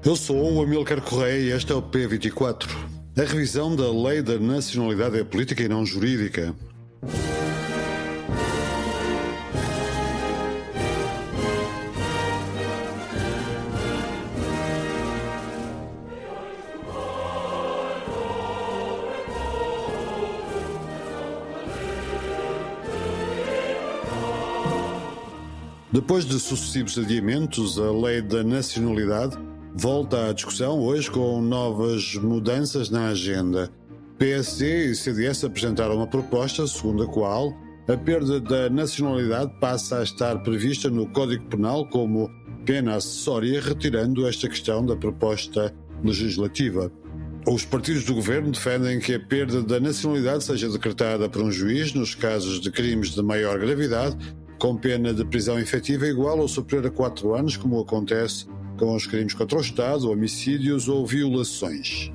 Eu sou o Amílcar Correia e este é o P24, a revisão da Lei da Nacionalidade é política e não jurídica. Depois de sucessivos adiamentos, a Lei da Nacionalidade volta à discussão hoje com novas mudanças na agenda. PSD e CDS apresentaram uma proposta segundo a qual a perda da nacionalidade passa a estar prevista no Código Penal como pena acessória, retirando esta questão da proposta legislativa. Os partidos do governo defendem que a perda da nacionalidade seja decretada por um juiz nos casos de crimes de maior gravidade, com pena de prisão efetiva igual ou superior a 4 anos, como acontece com os crimes contra o Estado, homicídios ou violações.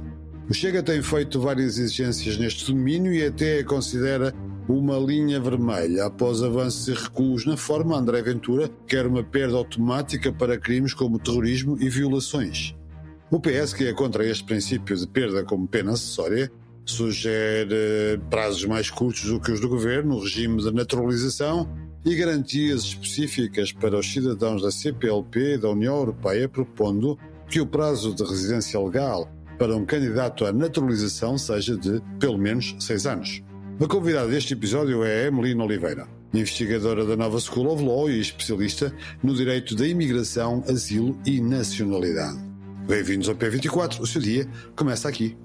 O Chega tem feito várias exigências neste domínio e até a considera uma linha vermelha. Após avanços e recuos na forma, André Ventura quer uma perda automática para crimes como terrorismo e violações. O PS, que é contra este princípio de perda como pena acessória, sugere prazos mais curtos do que os do governo, regime de naturalização e garantias específicas para os cidadãos da CPLP e da União Europeia, propondo que o prazo de residência legal para um candidato à naturalização seja de pelo menos 6 anos. A convidada deste episódio é Emelina Oliveira, investigadora da Nova School of Law e especialista no direito da imigração, asilo e nacionalidade. Bem-vindos ao P24, o seu dia começa aqui.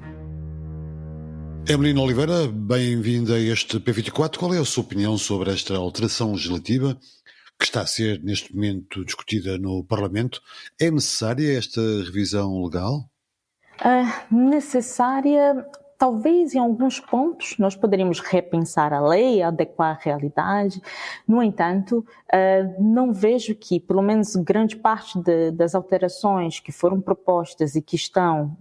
Emelina Oliveira, bem-vinda a este P24. Qual é a sua opinião sobre esta alteração legislativa que está a ser neste momento discutida no Parlamento? É necessária esta revisão legal? Necessária, talvez em alguns pontos nós poderíamos repensar a lei, adequar a realidade. No entanto, não vejo que, pelo menos grande parte das alterações que foram propostas e que estão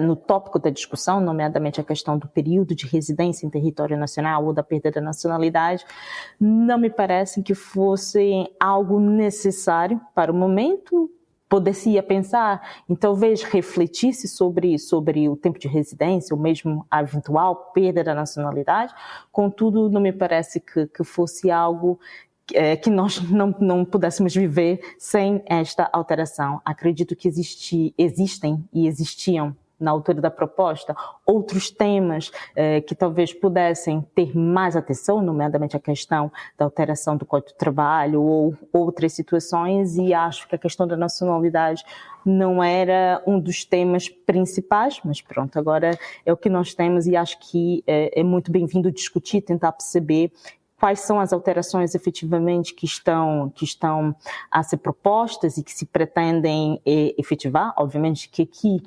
no tópico da discussão, nomeadamente a questão do período de residência em território nacional ou da perda da nacionalidade, não me parece que fosse algo necessário para o momento. Poder-se pensar em talvez refletisse sobre o tempo de residência ou mesmo a eventual perda da nacionalidade, contudo não me parece que fosse algo que nós não pudéssemos viver sem esta alteração. Acredito que existem e existiam na altura da proposta, outros temas que talvez pudessem ter mais atenção, nomeadamente a questão da alteração do Código do Trabalho ou outras situações, e acho que a questão da nacionalidade não era um dos temas principais, mas pronto, agora é o que nós temos e acho que é muito bem-vindo discutir, tentar perceber quais são as alterações efetivamente que estão a ser propostas e que se pretendem efetivar. Obviamente que aqui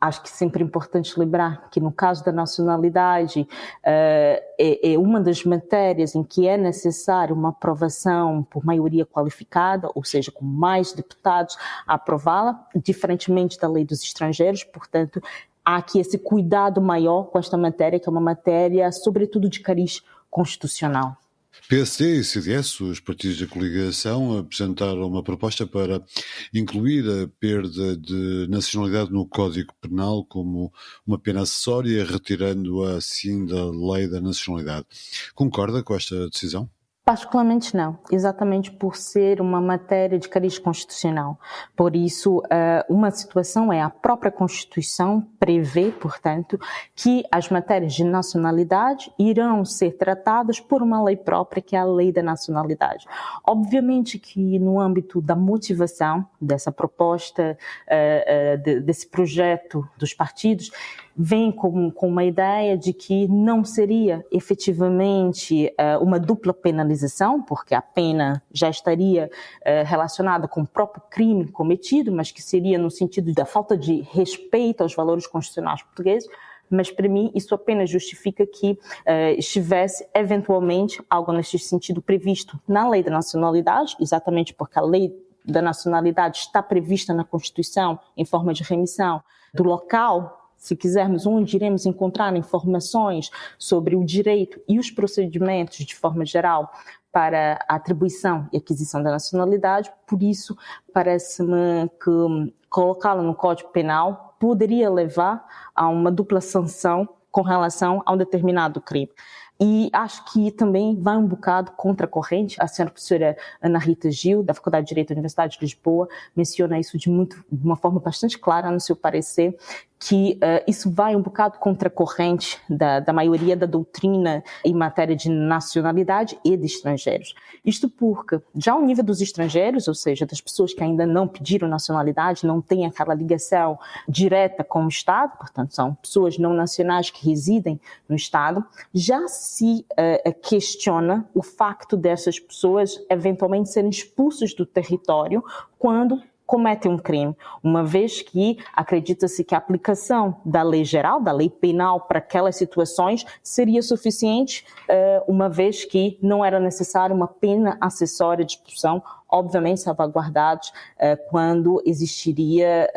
acho que sempre é importante lembrar que no caso da nacionalidade é uma das matérias em que é necessário uma aprovação por maioria qualificada, ou seja, com mais deputados a aprová-la, diferentemente da lei dos estrangeiros. Portanto, há aqui esse cuidado maior com esta matéria, que é uma matéria sobretudo de cariz constitucional. PSD e CDS, os partidos da coligação, apresentaram uma proposta para incluir a perda de nacionalidade no Código Penal como uma pena acessória, retirando-a assim da Lei da Nacionalidade. Concorda com esta decisão? Particularmente não, exatamente por ser uma matéria de cariz constitucional. Por isso, uma situação é a própria Constituição prevê, portanto, que as matérias de nacionalidade irão ser tratadas por uma lei própria, que é a Lei da Nacionalidade. Obviamente que no âmbito da motivação dessa proposta, desse projeto dos partidos, vem com uma ideia de que não seria efetivamente uma dupla penalização, porque a pena já estaria relacionada com o próprio crime cometido, mas que seria no sentido da falta de respeito aos valores constitucionais portugueses. Mas para mim isso apenas justifica que estivesse eventualmente algo nesse sentido previsto na Lei da Nacionalidade, exatamente porque a Lei da Nacionalidade está prevista na Constituição em forma de remissão do local, se quisermos, onde iremos encontrar informações sobre o direito e os procedimentos de forma geral para a atribuição e aquisição da nacionalidade, por isso parece-me que colocá-lo no Código Penal poderia levar a uma dupla sanção com relação a um determinado crime. E acho que também vai um bocado contra a corrente. A senhora professora Ana Rita Gil, da Faculdade de Direito da Universidade de Lisboa, menciona isso de uma forma bastante clara no seu parecer, que isso vai um bocado contra a corrente da maioria da doutrina em matéria de nacionalidade e de estrangeiros. Isto porque, já ao nível dos estrangeiros, ou seja, das pessoas que ainda não pediram nacionalidade, não têm aquela ligação direta com o Estado, portanto, são pessoas não nacionais que residem no Estado, já se questiona o facto dessas pessoas eventualmente serem expulsas do território quando cometem um crime, uma vez que acredita-se que a aplicação da lei geral, da lei penal para aquelas situações seria suficiente, uma vez que não era necessária uma pena acessória de expulsão, obviamente salvaguardados quando existiria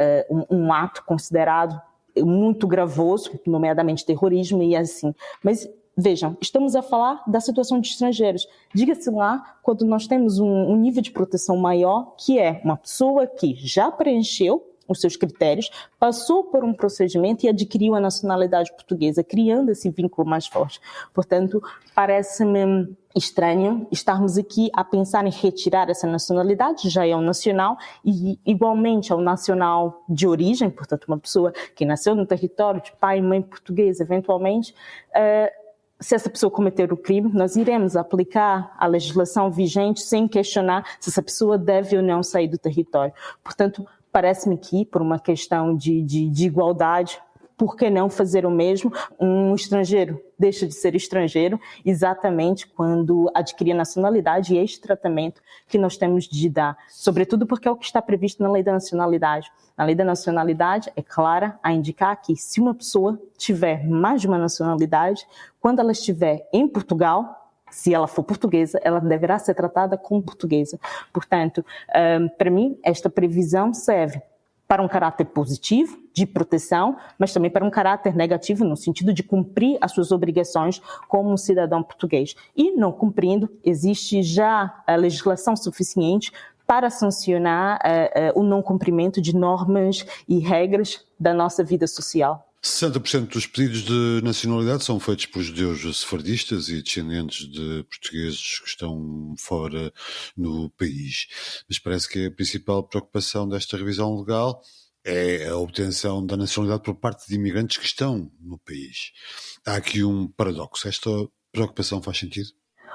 um ato considerado muito gravoso, nomeadamente terrorismo e assim. Mas vejam, estamos a falar da situação de estrangeiros. Diga-se lá quando nós temos um nível de proteção maior, que é uma pessoa que já preencheu os seus critérios, passou por um procedimento e adquiriu a nacionalidade portuguesa, criando esse vínculo mais forte. Portanto, parece-me estranho estarmos aqui a pensar em retirar essa nacionalidade, já é um nacional, e igualmente é um nacional de origem, portanto, uma pessoa que nasceu no território de pai e mãe portuguesa, eventualmente, se essa pessoa cometer o crime, nós iremos aplicar a legislação vigente sem questionar se essa pessoa deve ou não sair do território. Portanto, parece-me que, por uma questão de igualdade, por que não fazer o mesmo? Um estrangeiro deixa de ser estrangeiro exatamente quando adquirir a nacionalidade, e é este tratamento que nós temos de dar, sobretudo porque é o que está previsto na Lei da Nacionalidade. A Lei da Nacionalidade é clara a indicar que se uma pessoa tiver mais de uma nacionalidade, quando ela estiver em Portugal, se ela for portuguesa, ela deverá ser tratada como portuguesa. Portanto, para mim, esta previsão serve para um caráter positivo, de proteção, mas também para um caráter negativo, no sentido de cumprir as suas obrigações como um cidadão português. E, não cumprindo, existe já a legislação suficiente para sancionar o não cumprimento de normas e regras da nossa vida social. 60% dos pedidos de nacionalidade são feitos por judeus sefardistas e descendentes de portugueses que estão fora no país. Mas parece que a principal preocupação desta revisão legal é a obtenção da nacionalidade por parte de imigrantes que estão no país. Há aqui um paradoxo. Esta preocupação faz sentido?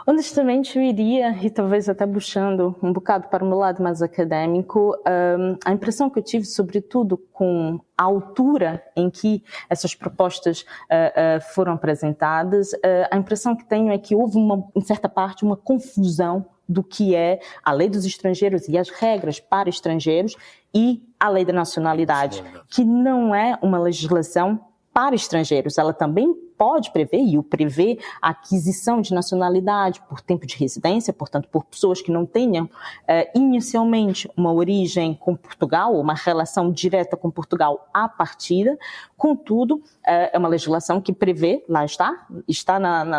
Honestamente, eu iria, e talvez até puxando um bocado para o meu lado mais acadêmico, a impressão que eu tive, sobretudo com a altura em que essas propostas foram apresentadas, a impressão que tenho é que houve, em certa parte, uma confusão do que é a lei dos estrangeiros e as regras para estrangeiros e a lei da nacionalidade, que não é uma legislação para estrangeiros. Ela também pode prever, e o prevê, a aquisição de nacionalidade por tempo de residência, portanto, por pessoas que não tenham inicialmente uma origem com Portugal, ou uma relação direta com Portugal à partida. Contudo, é uma legislação que prevê, lá está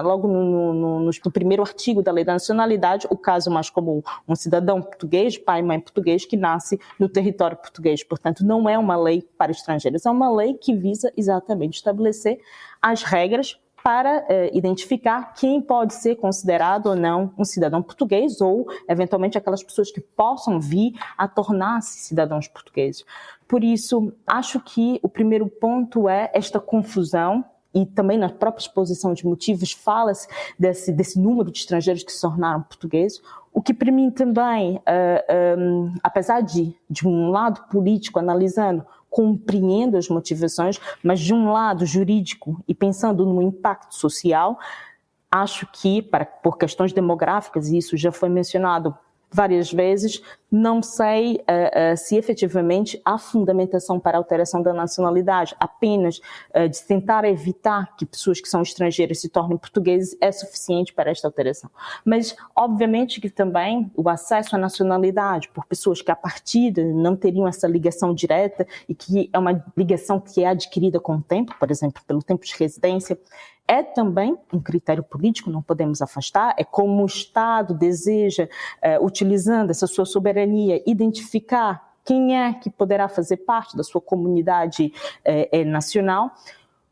logo no primeiro artigo da Lei da Nacionalidade, o caso mais comum, um cidadão português, pai e mãe português, que nasce no território português. Portanto, não é uma lei para estrangeiros, é uma lei que visa exatamente estabelecer as regras para identificar quem pode ser considerado ou não um cidadão português, ou, eventualmente, aquelas pessoas que possam vir a tornar-se cidadãos portugueses. Por isso, acho que o primeiro ponto é esta confusão, e também na própria exposição de motivos fala-se desse número de estrangeiros que se tornaram portugueses, o que para mim também, apesar de um lado político, analisando, compreendo as motivações, mas de um lado jurídico e pensando no impacto social, acho que, por questões demográficas, e isso já foi mencionado várias vezes, não sei se efetivamente há fundamentação para a alteração da nacionalidade. Apenas de tentar evitar que pessoas que são estrangeiras se tornem portugueses é suficiente para esta alteração. Mas, obviamente, que também o acesso à nacionalidade por pessoas que, a partida, não teriam essa ligação direta e que é uma ligação que é adquirida com o tempo, por exemplo, pelo tempo de residência, é também um critério político, não podemos afastar, é como o Estado deseja, utilizando essa sua soberania, identificar quem é que poderá fazer parte da sua comunidade nacional.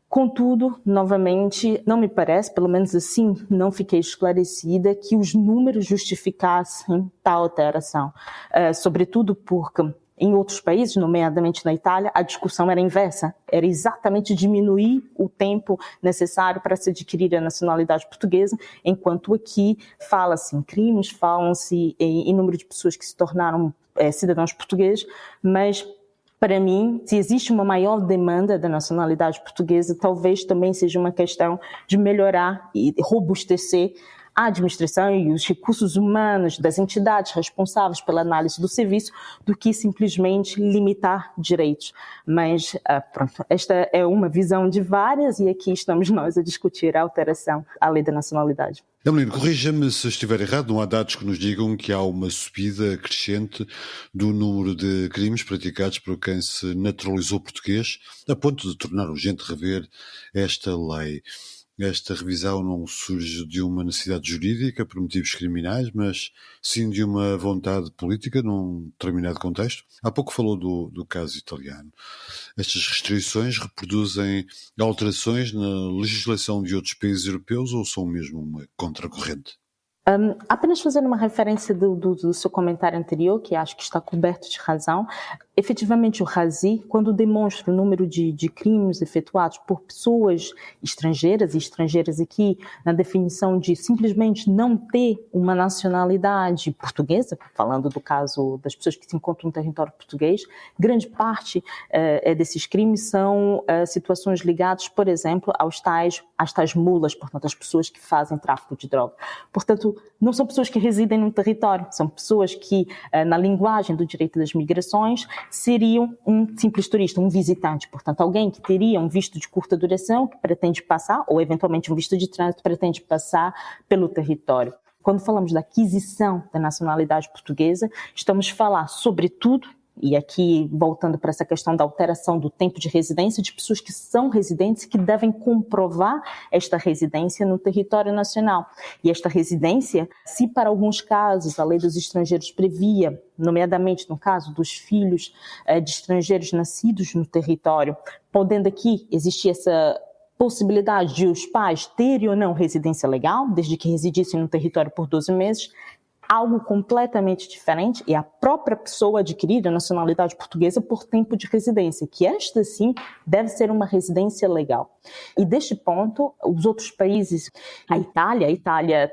Contudo, novamente, não me parece, pelo menos assim, não fiquei esclarecida que os números justificassem tal alteração. Sobretudo porque em outros países, nomeadamente na Itália, a discussão era inversa. Era exatamente diminuir o tempo necessário para se adquirir a nacionalidade portuguesa, enquanto aqui fala-se em crimes, fala-se em número de pessoas que se tornaram cidadãos portugueses, mas para mim, se existe uma maior demanda da nacionalidade portuguesa, talvez também seja uma questão de melhorar e robustecer a administração e os recursos humanos das entidades responsáveis pela análise do serviço do que simplesmente limitar direitos. Mas, pronto, esta é uma visão de várias e aqui estamos nós a discutir a alteração à lei da nacionalidade. Emelino, corrija-me se estiver errado, não há dados que nos digam que há uma subida crescente do número de crimes praticados por quem se naturalizou português, a ponto de tornar urgente rever esta lei. Esta revisão não surge de uma necessidade jurídica por motivos criminais, mas sim de uma vontade política num determinado contexto. Há pouco falou do caso italiano. Estas restrições reproduzem alterações na legislação de outros países europeus ou são mesmo uma contracorrente? Apenas fazendo uma referência do seu comentário anterior, que acho que está coberto de razão, efetivamente o RASI, quando demonstra o número de crimes efetuados por pessoas estrangeiras, e estrangeiras aqui na definição de simplesmente não ter uma nacionalidade portuguesa, falando do caso das pessoas que se encontram no território português, grande parte desses crimes são situações ligadas, por exemplo, às tais mulas, portanto, as pessoas que fazem tráfico de droga. Portanto, não são pessoas que residem no território, são pessoas que, na linguagem do direito das migrações, seriam um simples turista, um visitante. Portanto, alguém que teria um visto de curta duração, que pretende passar, ou eventualmente um visto de trânsito, pretende passar pelo território. Quando falamos da aquisição da nacionalidade portuguesa, estamos a falar, sobretudo, e aqui voltando para essa questão da alteração do tempo de residência, de pessoas que são residentes que devem comprovar esta residência no território nacional. E esta residência, se para alguns casos a lei dos estrangeiros previa, nomeadamente no caso dos filhos de estrangeiros nascidos no território, podendo aqui existir essa possibilidade de os pais terem ou não residência legal, desde que residissem no território por 12 meses, algo completamente diferente é a própria pessoa adquirir a nacionalidade portuguesa por tempo de residência, que esta sim deve ser uma residência legal. E deste ponto, os outros países, a Itália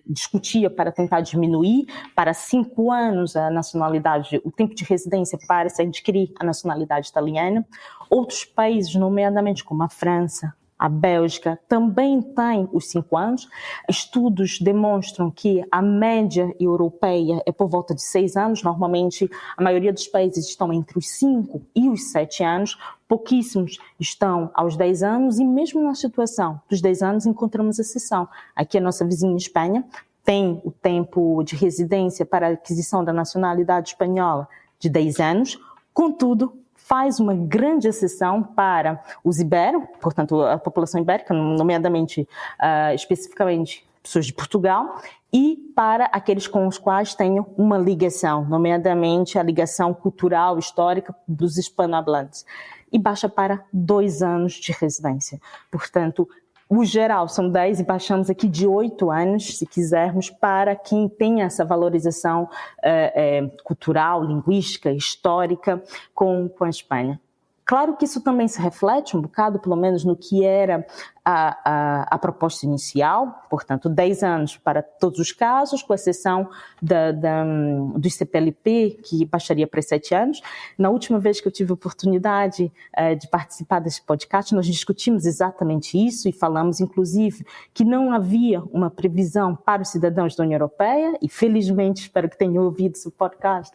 discutia para tentar diminuir para 5 anos a nacionalidade, o tempo de residência para se adquirir a nacionalidade italiana. Outros países, nomeadamente como a França, a Bélgica também tem os 5 anos. Estudos demonstram que a média europeia é por volta de 6 anos. Normalmente, a maioria dos países estão entre os 5 e os 7 anos. Pouquíssimos estão aos 10 anos e mesmo na situação dos 10 anos encontramos exceção. Aqui a nossa vizinha Espanha tem o tempo de residência para a aquisição da nacionalidade espanhola de 10 anos. Contudo, faz uma grande exceção para os ibéricos, portanto, a população ibérica, nomeadamente, especificamente, pessoas de Portugal, e para aqueles com os quais tenham uma ligação, nomeadamente a ligação cultural, histórica dos hispanohablantes, e baixa para 2 anos de residência. Portanto, o geral são 10 e baixamos aqui de 8 anos, se quisermos, para quem tem essa valorização cultural, linguística, histórica com a Espanha. Claro que isso também se reflete um bocado, pelo menos, no que era a proposta inicial, portanto, 10 anos para todos os casos, com exceção do CPLP, que baixaria para 7 anos. Na última vez que eu tive a oportunidade de participar desse podcast, nós discutimos exatamente isso e falamos, inclusive, que não havia uma previsão para os cidadãos da União Europeia, e felizmente, espero que tenham ouvido esse podcast,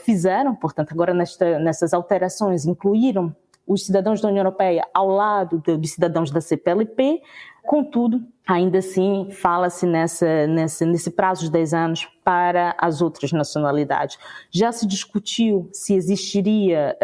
fizeram, portanto, agora nessas alterações incluíram os cidadãos da União Europeia ao lado dos cidadãos da CPLP. Contudo, ainda assim, fala-se nesse prazo de 10 anos para as outras nacionalidades. Já se discutiu se existiria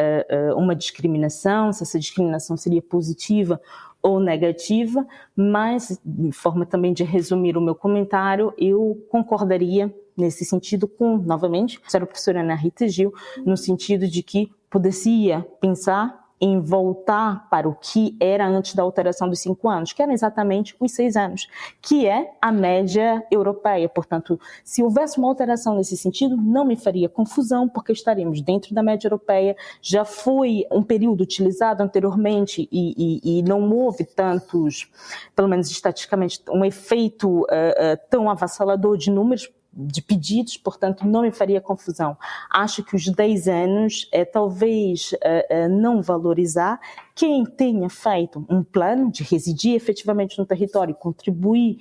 uma discriminação, se essa discriminação seria positiva ou negativa, mas, de forma também de resumir o meu comentário, eu concordaria nesse sentido novamente, a professora Ana Rita Gil, no sentido de que poderia pensar em voltar para o que era antes da alteração dos 5 anos, que eram exatamente os 6 anos, que é a média europeia. Portanto, se houvesse uma alteração nesse sentido, não me faria confusão, porque estaríamos dentro da média europeia, já foi um período utilizado anteriormente e não houve tantos, pelo menos estatisticamente, um efeito tão avassalador de números de pedidos, portanto não me faria confusão. Acho que os 10 anos é talvez não valorizar quem tenha feito um plano de residir efetivamente no território, contribuir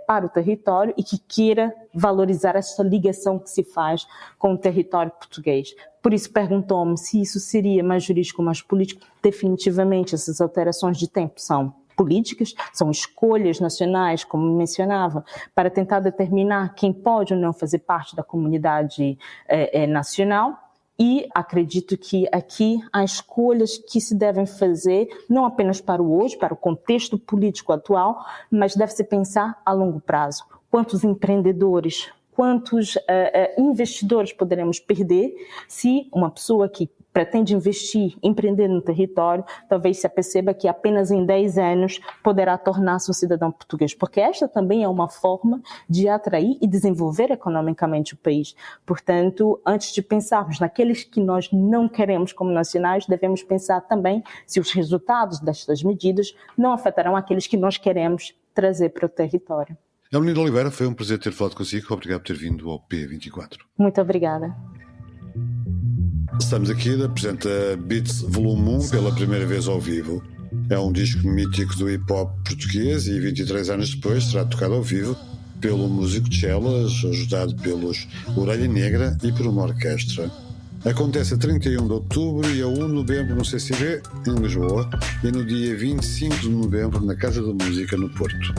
para o território e que queira valorizar essa ligação que se faz com o território português. Por isso perguntou-me se isso seria mais jurídico ou mais político. Definitivamente essas alterações de tempo são políticas, são escolhas nacionais, como mencionava, para tentar determinar quem pode ou não fazer parte da comunidade nacional. E acredito que aqui há escolhas que se devem fazer, não apenas para o hoje, para o contexto político atual, mas deve-se pensar a longo prazo. Quantos empreendedores, quantos investidores poderemos perder se uma pessoa que pretende investir, empreender no território, talvez se aperceba que apenas em 10 anos poderá tornar-se um cidadão português, porque esta também é uma forma de atrair e desenvolver economicamente o país. Portanto, antes de pensarmos naqueles que nós não queremos como nacionais, devemos pensar também se os resultados destas medidas não afetarão aqueles que nós queremos trazer para o território. Elenir Oliveira, foi um prazer ter falado consigo. Obrigado por ter vindo ao P24. Muito obrigada. Estamos aqui, apresenta Beats Volume 1 pela primeira vez ao vivo. É um disco mítico do hip-hop português e 23 anos depois será tocado ao vivo pelo músico Chelas, ajudado pelos Orelha Negra e por uma orquestra. Acontece a 31 de outubro e a 1 de novembro no CCB, em Lisboa, e no dia 25 de novembro na Casa da Música, no Porto.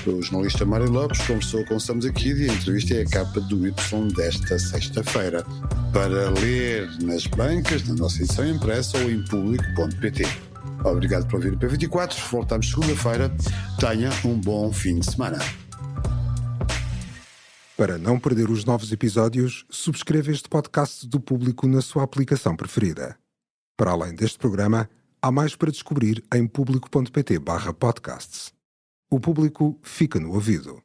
O jornalista Mário Lopes conversou com Estamos Aqui e a entrevista é a capa do Y desta sexta-feira. Para ler nas bancas, na nossa edição impressa ou em público.pt. Obrigado por ouvir o P24. Voltamos segunda-feira. Tenha um bom fim de semana. Para não perder os novos episódios, subscreva este podcast do Público na sua aplicação preferida. Para além deste programa, há mais para descobrir em público.pt/podcasts. O Público fica no ouvido.